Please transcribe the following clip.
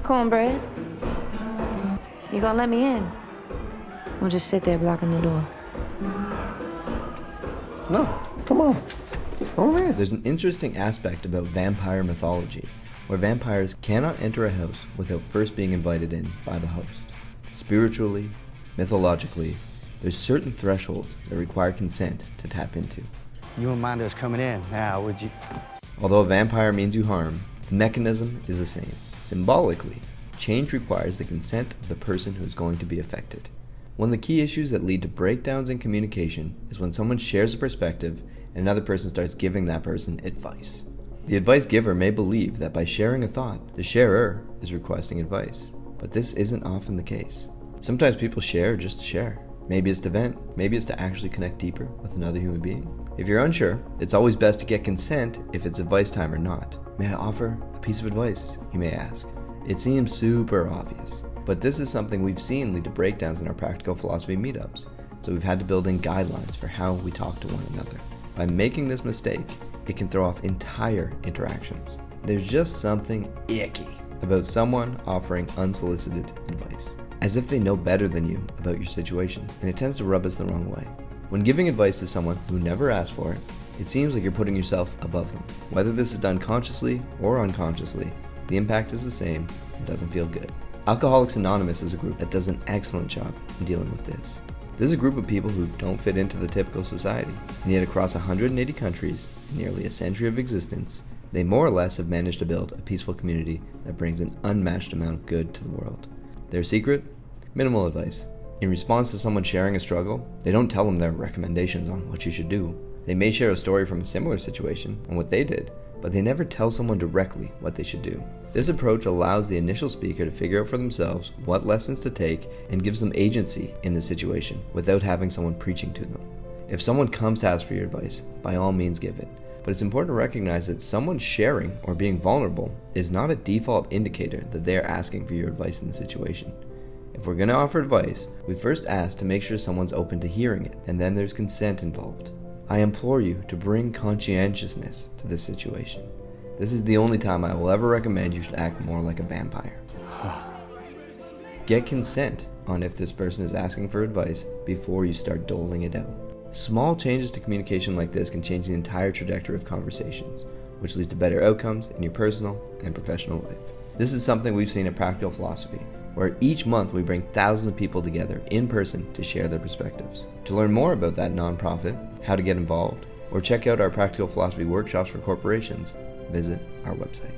Cornbread, you gonna let me in? Or just sit there blocking the door? No, come on. Oh man. There's an interesting aspect about vampire mythology, where vampires cannot enter a house without first being invited in by the host. Spiritually, mythologically, there's certain thresholds that require consent to tap into. You wouldn't mind us coming in now, would you? Although a vampire means you harm, the mechanism is the same. Symbolically, change requires the consent of the person who is going to be affected. One of the key issues that lead to breakdowns in communication is when someone shares a perspective and another person starts giving that person advice. The advice giver may believe that by sharing a thought, the sharer is requesting advice, but this isn't often the case. Sometimes people share just to share. Maybe it's to vent, maybe it's to actually connect deeper with another human being. If you're unsure, it's always best to get consent if it's advice time or not. May I offer a piece of advice, you may ask. It seems super obvious, but this is something we've seen lead to breakdowns in our practical philosophy meetups, so we've had to build in guidelines for how we talk to one another. By making this mistake, it can throw off entire interactions. There's just something icky about someone offering unsolicited advice, as if they know better than you about your situation, and it tends to rub us the wrong way. When giving advice to someone who never asked for it, it seems like you're putting yourself above them. Whether this is done consciously or unconsciously, the impact is the same and doesn't feel good. Alcoholics Anonymous is a group that does an excellent job in dealing with this. This is a group of people who don't fit into the typical society, and yet across 180 countries and nearly a century of existence, they more or less have managed to build a peaceful community that brings an unmatched amount of good to the world. Their secret? Minimal advice. In response to someone sharing a struggle, they don't tell them their recommendations on what you should do. They may share a story from a similar situation on what they did, but they never tell someone directly what they should do. This approach allows the initial speaker to figure out for themselves what lessons to take and gives them agency in the situation without having someone preaching to them. If someone comes to ask for your advice, by all means give it. But it's important to recognize that someone sharing or being vulnerable is not a default indicator that they are asking for your advice in the situation. If we're going to offer advice, we first ask to make sure someone's open to hearing it, and then there's consent involved. I implore you to bring conscientiousness to this situation. This is the only time I will ever recommend you should act more like a vampire. Get consent on if this person is asking for advice before you start doling it out. Small changes to communication like this can change the entire trajectory of conversations, which leads to better outcomes in your personal and professional life. This is something we've seen at Practical Philosophy, where each month we bring thousands of people together in person to share their perspectives. To learn more about that nonprofit, how to get involved, or check out our Practical Philosophy workshops for corporations, visit our website.